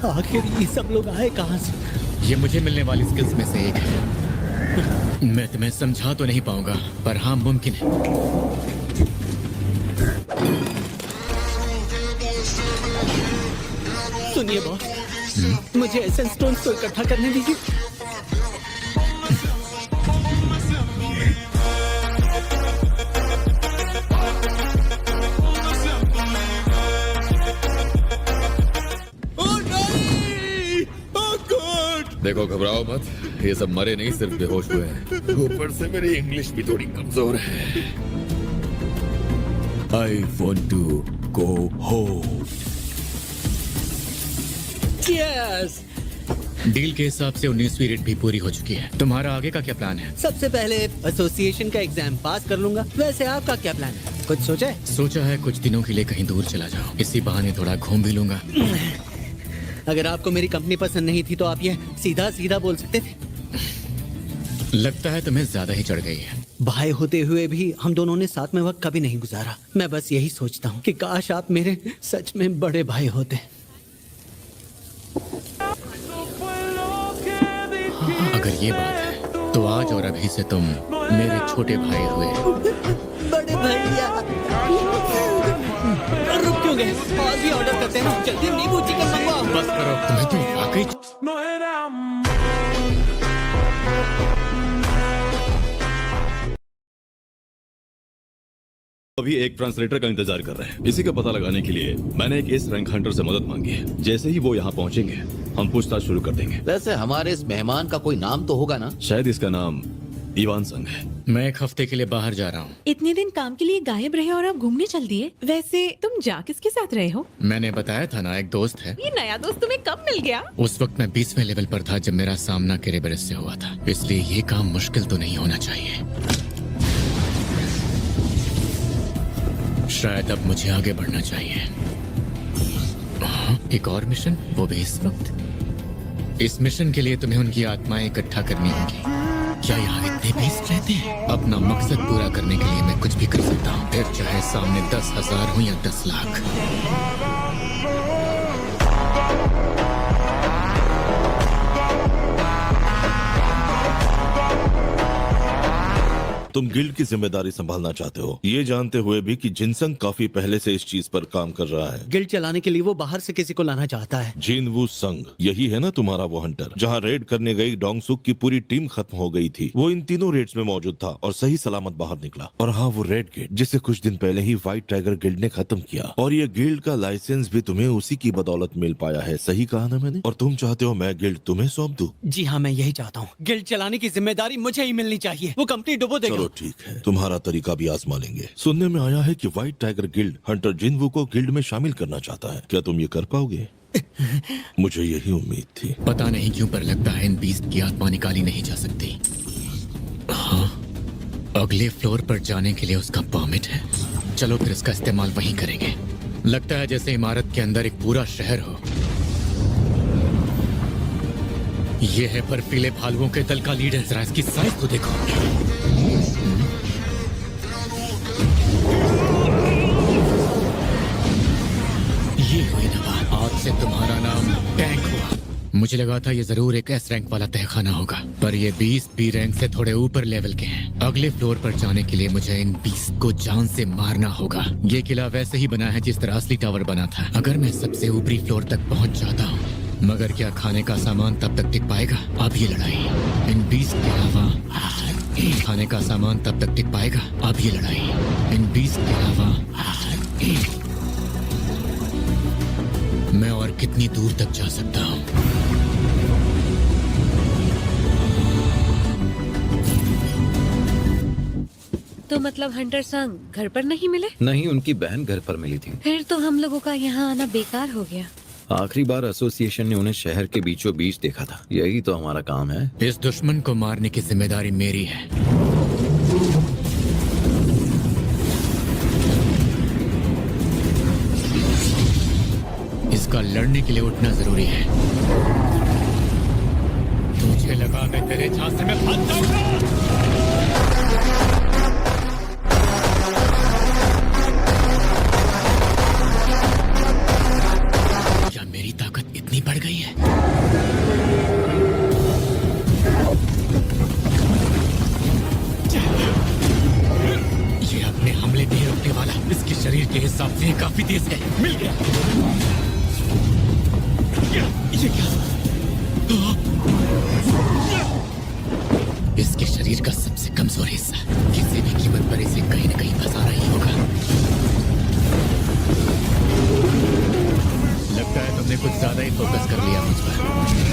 आखिर ये सब लोग आए कहाँ से? ये मुझे मिलने वाली स्किल्स में से एक है। मैं तुम्हें समझा तो नहीं पाऊंगा, पर हाँ मुमकिन है। सुनिए बॉस, मुझे एसेंस स्टोन्स को इकट्ठा करने दीजिए। देखो, घबराओ मत, ये सब मरे नहीं, सिर्फ बेहोश हुए हैं। ऊपर से मेरी इंग्लिश भी थोड़ी कमजोर है। I want to go home. Cheers! Deal के हिसाब से 19वीं रेट भी पूरी हो चुकी है। तुम्हारा आगे का क्या प्लान है? सबसे पहले एसोसिएशन का एग्जाम पास कर लूंगा। वैसे आपका क्या प्लान है? कुछ सोचा है? सोचा है कुछ दिनों के लिए कहीं दूर चला जाओ, इसी बहाने थोड़ा घूम भी लूंगा। अगर आपको मेरी कंपनी पसंद नहीं थी तो आप ये सीधा सीधा बोल सकते थे। लगता है तुम्हें ज्यादा ही चढ़ गई है। भाई होते हुए भी हम दोनों ने साथ में वक्त कभी नहीं गुजारा। मैं बस यही सोचता हूँ कि काश आप मेरे सच में बड़े भाई होते। अगर ये बात है तो आज और अभी से तुम मेरे छोटे भाई हुए। बड़े भैया रुक क्यों गए? और भी ऑर्डर करते हैं। जल्दी नींबू चिकन मंगवाओ। बस करो, तुम्हें तो वाकई। अभी एक ट्रांसलेटर का इंतजार कर रहे हैं। इसी का पता लगाने के लिए मैंने एक एस रैंक हंटर से मदद मांगी है। जैसे ही वो यहाँ पहुँचेंगे हम पूछताछ शुरू कर देंगे। वैसे हमारे इस मेहमान का कोई नाम तो होगा ना? शायद इसका नाम इवान संग है। मैं एक हफ्ते के लिए बाहर जा रहा हूँ। इतने दिन काम के लिए गायब रहे और आप घूमने चल दिए। वैसे तुम जा किसके साथ रहे हो? मैंने बताया था ना, एक दोस्त है। ये नया दोस्त तुम्हें कब मिल गया? उस वक्त मैं 20वें लेवल पर था जब मेरा सामना केरेबरस से हुआ था, इसलिए ये काम मुश्किल तो नहीं होना चाहिए। शायद अब मुझे आगे बढ़ना चाहिए। एक और मिशन, वो भी इस वक्त। इस मिशन के लिए तुम्हें उनकी आत्माएं इकट्ठा करनी होगी। क्या यहाँ इतने बीस्ट रहते हैं? अपना मकसद पूरा करने के लिए मैं कुछ भी कर सकता हूँ, फिर चाहे सामने 10,000 हो या 10 लाख। तुम गिल्ड की जिम्मेदारी संभालना चाहते हो, ये जानते हुए भी कि जिनसंग काफी पहले से इस चीज पर काम कर रहा है। गिल्ड चलाने के लिए वो बाहर से किसी को लाना चाहता है। जिनवू संग, यही है ना तुम्हारा वो हंटर? जहाँ रेड करने गई डोंगसुक की पूरी टीम खत्म हो गई थी, वो इन तीनों रेड्स में मौजूद था और सही सलामत बाहर निकला। और हाँ, वो रेड गेट जिसे कुछ दिन पहले ही व्हाइट टाइगर गिल्ड ने खत्म किया, और ये गिल्ड का लाइसेंस भी तुम्हें उसी की बदौलत मिल पाया है। सही कहा ना मैंने? और तुम चाहते हो मैं गिल्ड तुम्हें सौंप दूं? जी हाँ, मैं यही चाहता हूँ। गिल्ड चलाने की जिम्मेदारी मुझे ही मिलनी चाहिए। वो कंपनी डुबो देगा। चलो ठीक है, तुम्हारा तरीका भी आजमा लेंगे। सुनने में आया है कि व्हाइट टाइगर गिल्ड हंटर जिनवू को गिल्ड में शामिल करना चाहता है। क्या तुम ये कर पाओगे? मुझे यही उम्मीद थी। पता नहीं क्यों, पर लगता है इन बीस्ट की आत्मा निकाली नहीं जा सकती। हाँ, अगले फ्लोर पर जाने के लिए उसका परमिट है। चलो फिर इसका इस्तेमाल वहीं करेंगे। लगता है जैसे इमारत के अंदर एक पूरा शहर हो। ये है बर्फीले भालुओं के दल का लीडर। जरा इसकी साइज तो देखो। ये हुई ना बात, आज से तुम्हारा नाम टैंक हुआ। मुझे लगा था ये जरूर एक एस रैंक वाला तहखाना होगा, पर ये 20 बी रैंक से थोड़े ऊपर लेवल के हैं। अगले फ्लोर पर जाने के लिए मुझे इन 20 को जान से मारना होगा। ये किला वैसे ही बना है जिस तरह असली टावर बना था। अगर मैं सबसे ऊपरी फ्लोर तक पहुंच जाता हूँ, मगर क्या खाने का सामान तब तक टिक पाएगा? अब ये लड़ाई इन 20 के अलावा, खाने का सामान तब तक टिक पाएगा? अब ये लड़ाई इन 20 के अलावा, मैं और कितनी दूर तक जा सकता हूँ? तो मतलब हंटर संग घर पर नहीं मिले? नहीं, उनकी बहन घर पर मिली थी। फिर तो हम लोगों का यहाँ आना बेकार हो गया। आखिरी बार एसोसिएशन ने उन्हें शहर के बीचों बीच देखा था। यही तो हमारा काम है। इस दुश्मन को मारने की जिम्मेदारी मेरी है। इसका लड़ने के लिए उठना जरूरी है। तुझे लगा मैं तेरे झांसे में फंस जाऊंगा? शरीर के हिसाब से काफी तेज है। मिल गया। ये क्या? इसके शरीर का सबसे कमजोर हिस्सा, किसी भी कीमत पर इसे कहीं न कहीं फंसाना ही होगा। लगता है तुमने कुछ ज्यादा ही फोकस कर लिया मुझ पर।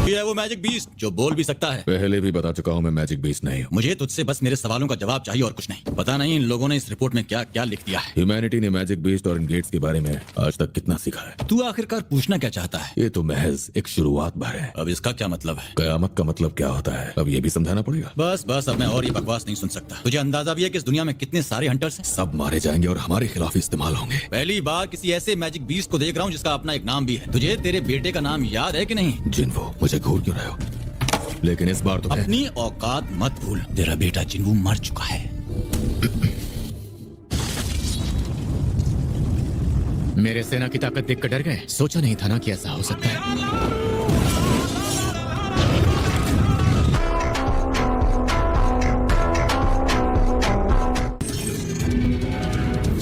ये है वो मैजिक बीस्ट जो बोल भी सकता है। पहले भी बता चुका हूँ मैं मैजिक बीस्ट नहीं हूँ। मुझे तुझसे बस मेरे सवालों का जवाब चाहिए और कुछ नहीं। पता नहीं इन लोगों ने इस रिपोर्ट में क्या क्या लिख दिया है। ह्यूमैनिटी ने मैजिक बीस्ट और इन गेट्स के बारे में आज तक कितना सीखा है? तू आखिरकार पूछना क्या चाहता है? ये तो महज एक शुरुआत भर है। अब इसका क्या मतलब है? कयामत का मतलब क्या होता है अब ये भी समझाना पड़ेगा? बस बस अब मैं और ये बकवास नहीं सुन सकता। तुझे अंदाजा भी है कि इस दुनिया में कितने सारे हंटर्स हैं? सब मारे जाएंगे और हमारे खिलाफ इस्तेमाल होंगे। पहली बार किसी ऐसे मैजिक बीस्ट को देख रहा हूँ जिसका अपना एक नाम भी है। तुझे तेरे बेटे का नाम याद है कि नहीं? जिन्वो, मुझे घूर क्यों रहे हो? लेकिन इस बार तो अपनी औकात मत भूल। तेरा बेटा जिन्वो मर चुका है। मेरे सेना की ताकत देखकर डर गए? सोचा नहीं था ना कि ऐसा हो सकता है।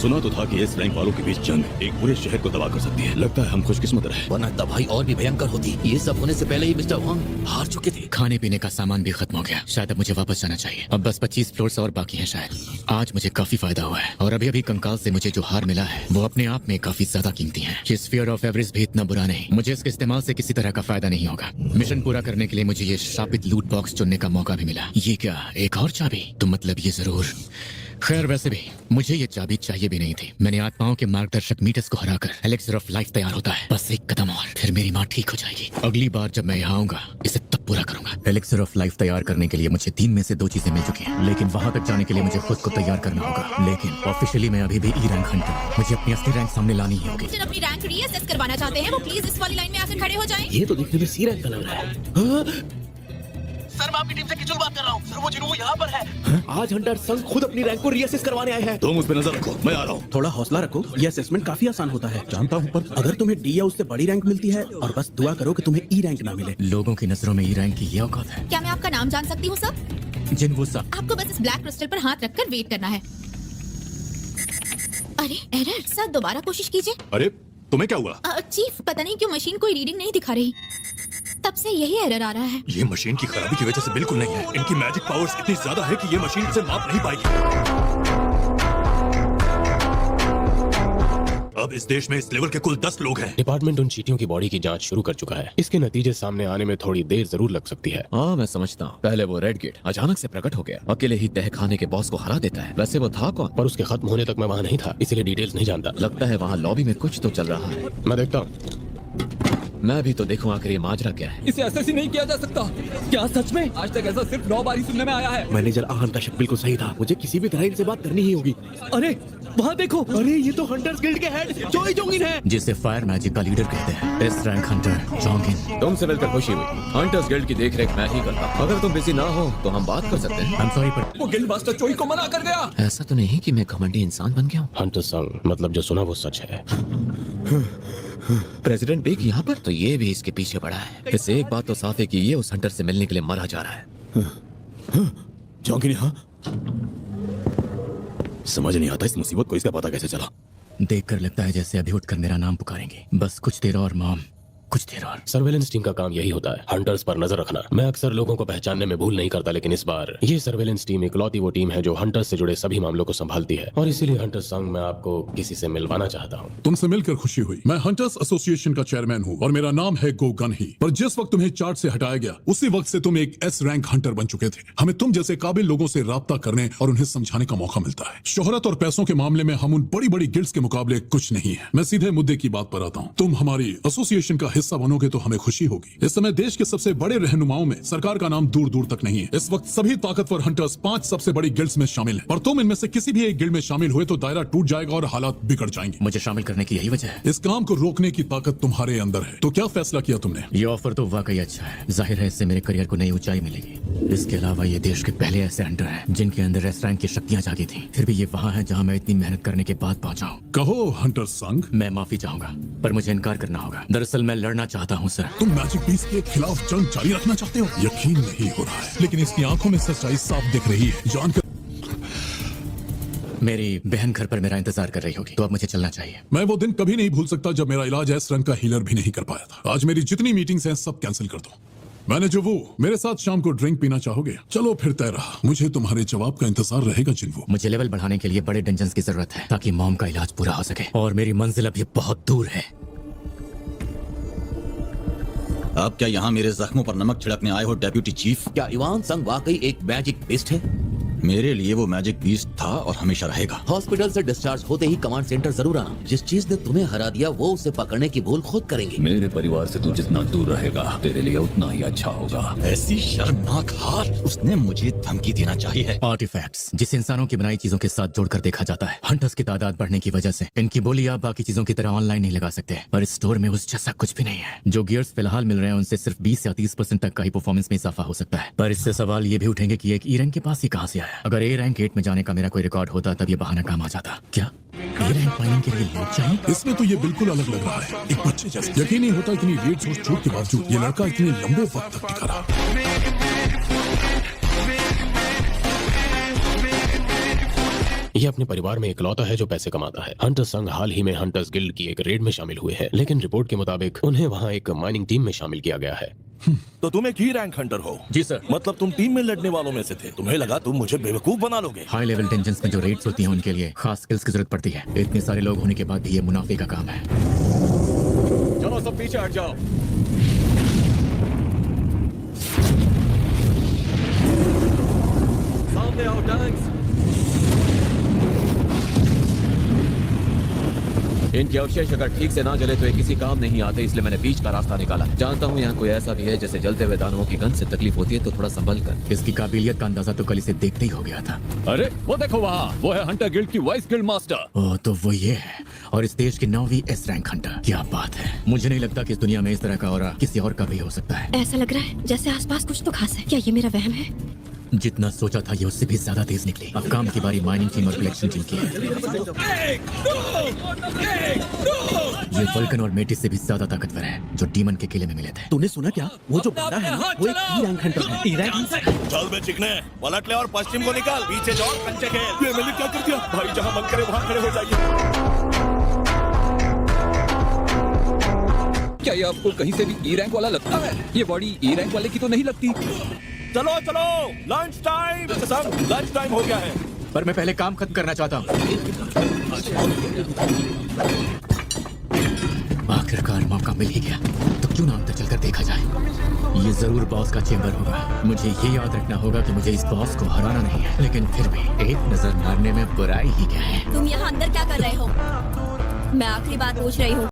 सुना तो था कि इस रैंक वालों के बीच जंग एक पूरे शहर को तबाह कर सकती है। लगता है हम खुशकिस्मत रहे, वरना तबाही और भी भयंकर होती। ये सब होने से पहले ही मिस्टर वांग हार चुके थे। खाने पीने का सामान भी खत्म हो गया। शायद अब मुझे वापस जाना चाहिए। अब बस 25 फ्लोर्स और बाकी हैं शायद। आज मुझे काफी फायदा हुआ है और अभी अभी कंकाल से मुझे जो हार मिला है वो अपने आप में काफी ज्यादा कीमती है। ये स्फीयर ऑफ एवरेज भी इतना बुरा नहीं। मुझे इसके इस्तेमाल से किसी तरह का फायदा नहीं होगा। मिशन पूरा करने के लिए मुझे ये शापित लूट बॉक्स चुनने का मौका भी मिला। ये क्या, एक और चाबी? तो मतलब ये जरूर। खैर वैसे भी मुझे ये चाबी चाहिए भी नहीं थी। मैंने आत्माओं के मार्गदर्शक मीटस को हराकर एलेक्सर ऑफ लाइफ तैयार होता है। बस एक कदम और फिर मेरी माँ ठीक हो जाएगी। अगली बार जब मैं यहाँ आऊंगा इसे तब पूरा करूंगा। एलेक्सर ऑफ लाइफ तैयार करने के लिए मुझे 3 में से 2 चीजें मिल चुकी हैं, लेकिन वहां तक जाने के लिए मुझे खुद को तैयार करना होगा। लेकिन ऑफिशियली मैं अभी भी ई रैंक हंटर। मुझे अपनी असली रैंक सामने लानी ही होगी। अपनी रैंक रीअसेस करवाना चाहते हैं वो प्लीज इस वाली लाइन में आकर खड़े हो जाएं। ये तो दिखने में सी रैंक का लग रहा है। सर मैं आपकी टीम से किचुल बात कर रहा हूँ। सर वो जिन्वो यहाँ पर है। आज हंटर संघ खुद अपनी रैंक को रीअसेस करवाने आए हैं। तुम उस पर नजर रखो, मैं आ रहा हूँ। थोड़ा हौसला रखो, ये असेसमेंट काफी आसान होता है। जानता हूँ, पर अगर तुम्हें डी या उससे बड़ी रैंक मिलती है और बस दुआ करो कि तुम्हें ई रैंक ना मिले। लोगों की नजरों में ई रैंक की ये औकात है। क्या मैं आपका नाम जान सकती हूँ सर? जिन्वो सा। आपको बस इस ब्लैक क्रिस्टल पर हाथ रखकर वेट करना है। अरे एरर सर, दोबारा कोशिश कीजिए। अरे तुम्हें क्या हुआ? चीफ पता नहीं क्यों मशीन कोई रीडिंग नहीं दिखा रही। तब से यही एरर आ रहा है। ये मशीन की खराबी की वजह से बिल्कुल नहीं है। इनकी मैजिक पावर्स इतनी ज्यादा है कि ये मशीन इसे माप नहीं पाएगी। अब इस देश में इस लेवल के कुल 10 लोग हैं। डिपार्टमेंट उन चीटियों की बॉडी की जांच शुरू कर चुका है। इसके नतीजे सामने आने में थोड़ी देर जरूर लग सकती है। हाँ मैं समझता हूँ। पहले वो रेड गेट अचानक से प्रकट हो गया, अकेले ही तहखाने के बॉस को हरा देता है। वैसे वो था कौन? पर उसके खत्म होने तक मैं वहाँ नहीं था, इसीलिए डिटेल्स नहीं जानता। लगता है वहाँ लॉबी में कुछ तो चल रहा है। मैं देखता हूँ। मैं भी तो देखूं आखिर ये माजरा क्या है। इसे ऐसे ही नहीं किया जा सकता। क्या सच में? आज तक ऐसा सिर्फ 9 बार ही सुनने में आया है। मैनेजर आहान का शक बिल्कुल सही था। मुझे किसी भी तरह इनसे बात करनी ही होगी। अरे वहाँ देखो। अरे ये तो हंटर्स गिल्ड के हेड जोई जोंगिन है, जिसे फायर मैजिक का लीडर कहते हैं। S rank Hunter Jongin. तुमसे मिलकर खुशी हुई। हंटर्स गिल्ड की देखरेख मैं ही करता। अगर तुम बिजी ना हो तो हम बात कर सकते हैं। I'm sorry, पर वो गिल्ड मास्टर चोई को मना कर गया। ऐसा तो नहीं कि मैं घमंडी इंसान बन गया हूँ। हंटर संघ मतलब जो सुना वो सच है। प्रेसिडेंट बिग यहाँ पर, तो ये भी इसके पीछे पड़ा है। इससे एक बात तो साफ है कि ये उस हंटर से मिलने के लिए मरा जा रहा है। जोंगिन यहाँ? समझ नहीं आता इस मुसीबत को इसका पता कैसे चला। देखकर लगता है जैसे अभी उठकर मेरा नाम पुकारेंगे। बस कुछ देर और मॉम, कुछ देर और। सर्वेलेंस टीम का काम यही होता है, हंटर्स पर नजर रखना। मैं अक्सर लोगों को पहचानने में भूल नहीं करता, लेकिन इस बार ये सर्वेलेंस टीम इकलौती वो टीम है जो हंटर्स से जुड़े सभी मामलों को संभालती है। और इसीलिए हंटर्स संघ मैं आपको किसी से मिलवाना चाहता हूँ। तुमसे मिलकर खुशी हुई। मैं हंटर्स एसोसिएशन का चेयरमैन हूँ और मेरा नाम है गो गन ही। पर जिस वक्त तुम्हें चार्ट से हटाया गया उसी वक्त से तुम एक एस रैंक हंटर बन चुके थे। हमें तुम जैसे काबिल लोगों से राब्ता करने और उन्हें समझाने का मौका मिलता है। शोहरत और पैसों के मामले में हम उन बड़ी बड़ी गिल्ड्स के मुकाबले कुछ नहीं है। मैं सीधे मुद्दे की बात पर आता हूँ। तुम हमारी एसोसिएशन का हिस्सा बनोगे तो हमें खुशी होगी। इस समय देश के सबसे बड़े रहनुमाओं में सरकार का नाम दूर दूर तक नहीं है। इस वक्त सभी ताकतवर हंटर्स 5 सबसे बड़ी गिल्ड्स में शामिल हैं और तुम इनमें से किसी भी एक गिल्ड में शामिल हुए तो दायरा टूट जाएगा और हालात बिगड़ जाएंगे। मुझे शामिल करने की यही वजह है। इस काम को रोकने की ताकत तुम्हारे अंदर है। तो क्या फैसला किया तुमने? ये ऑफर तो वाकई अच्छा है। जाहिर है इससे मेरे करियर को नई ऊंचाई मिलेगी। इसके अलावा ये देश के पहले ऐसे हंटर हैं जिनके अंदर एस रैंक की शक्तियां जागी थी। फिर भी ये वहाँ है जहाँ मैं इतनी मेहनत करने के बाद पहुंचा हूँ। कहो हंटर संघ। मैं माफी चाहूंगा पर मुझे इनकार करना होगा। दरअसल मैं लड़ना चाहता हूँ सर। तुम मैजिक बीस्ट के खिलाफ जंग जारी रखना चाहते हो? यकीन नहीं हो रहा है, लेकिन इसकी आंखों में सच्चाई साफ दिख रही है। जानकर मेरी बहन घर पर मेरा इंतजार कर रही होगी, तो अब मुझे चलना चाहिए। मैं वो दिन कभी नहीं भूल सकता जब मेरा इलाज एस रंग का हीलर भी नहीं कर पाया था। आज मेरी जितनी मीटिंग्स हैं सब कैंसिल कर दो। मैंने जो वो मेरे साथ शाम को ड्रिंक पीना चाहोगे? चलो फिर तय रहा। मुझे तुम्हारे जवाब का इंतजार रहेगा जिन्वो। मुझे लेवल बढ़ाने के लिए बड़े डंजन्स की जरूरत है ताकि मॉम का इलाज पूरा हो सके, और मेरी मंजिल अभी बहुत दूर है। आप क्या यहाँ मेरे जख्मों पर नमक छिड़कने आए हो डेप्यूटी चीफ? क्या इवान संग वाकई एक मैजिक बीस्ट है? मेरे लिए वो मैजिक बीस्ट था और हमेशा रहेगा। हॉस्पिटल से डिस्चार्ज होते ही कमांड सेंटर जरूर आना। जिस चीज ने तुम्हें हरा दिया वो उसे पकड़ने की भूल खुद करेंगे। मेरे परिवार से तू जितना दूर रहेगा तेरे लिए उतना ही अच्छा होगा। ऐसी शर्मनाक हार, उसने मुझे धमकी देना चाहिए। आर्टिफैक्ट्स जिसे इंसानों की बनाई चीजों के साथ जोड़कर देखा जाता है। हंटर्स की तादाद बढ़ने की वजह से इनकी बोली आप बाकी चीजों की तरह ऑनलाइन नहीं लगा सकते, पर इस स्टोर में उस जैसा कुछ भी नहीं है। जो गियर्स फिलहाल मिल रहे हैं उनसे सिर्फ 20 या 30% तक का ही परफॉर्मेंस में इजाफा हो सकता है। पर इससे सवाल ये भी उठेंगे कि एक ई रैंक के पास ही कहां से आया। अगर ए रैंक में जाने का मेरा कोई रिकॉर्ड होता तब ये बहाना काम आ जाता। क्या ए रैंक माइनिंग के लिए लोग चाहिए? इसमें तो ये बिल्कुल अलग लग रहा है, एक बच्चे जैसे। यकीन नहीं होता इतनी रेट्स और छूट के बावजूद ये लड़का इतने लंबे वक्त तक टिका रहा। ये अपने परिवार में इकलौता है जो पैसे कमाता है। हंटर्स संघ हाल ही में हंटर्स गिल्ड की एक रेड में शामिल हुए हैं, लेकिन रिपोर्ट के मुताबिक उन्हें वहाँ एक माइनिंग टीम में शामिल किया गया है। तो तुम एक ही रैंक हंटर हो? जी सर। मतलब तुम टीम में लड़ने वालों में से थे। तुम्हें लगा तुम मुझे बेवकूफ बना लोगे। हाई लेवल टेंशन्स में जो रेट्स होती हैं उनके लिए खास स्किल्स की जरूरत पड़ती है। इतने सारे लोग होने के बाद भी ये मुनाफे का काम है। चलो सब पीछे हट जाओ। सामने आओ टैंक्स। इनके अवशेष अगर ठीक से ना जले तो ये किसी काम नहीं आते, इसलिए मैंने बीच का रास्ता निकाला। जानता हूँ यहाँ कोई ऐसा भी है जैसे जलते हुए दानवों की गंध से तकलीफ होती है, तो थोड़ा संभल कर। इसकी काबिलियत का अंदाजा तो कल इसे देखते ही हो गया था। अरे वो देखो वहाँ, वो है हंटर गिल्ड की वाइस गिल्ड मास्टर। ओह तो वो ये है, और इस देश की 9वीं एस रैंक हंटर। क्या बात है। मुझे नहीं लगता कि इस दुनिया में इस तरह का और किसी और का भी हो सकता है। ऐसा लग रहा है जैसे आसपास कुछ तो खास है। क्या ये मेरा वहम है? जितना सोचा था ये उससे भी ज्यादा तेज निकली। अब काम की बारी माइनिंग टीम और कलेक्शन टीम की है। ये वल्कन और मेटिस से भी ज्यादा ताकतवर है जो डीमन के किले में मिले थे। तूने सुना क्या? वो जो बंदा है ना, वो एक ई रैंक हंटर है। ई रैंक चल बे चिकने, पलट ले और पश्चिम को निकाल। पीछे जाओ, कंचे खेल। ये मैंने क्या कर दिया? भाई जहाँ मन करे वहाँ खड़े हो जाइए। क्या ये आपको कहीं से भी ई रैंक वाला लगता है? ये बॉडी ई रैंक वाले की तो नहीं लगती। चलो चलो, लंच टाइम। लंच टाइम हो गया है। पर मैं पहले काम खत्म करना चाहता हूँ। आखिरकार मौका मिल ही गया, तो क्यों ना अंदर चलकर देखा जाए। ये जरूर बॉस का चेंबर होगा। मुझे ये याद रखना होगा कि मुझे इस बॉस को हराना नहीं है, लेकिन फिर भी एक नजर मारने में बुराई ही क्या है। तुम यहाँ अंदर क्या कर रहे हो? मैं आखिरी बात पूछ रही हूँ।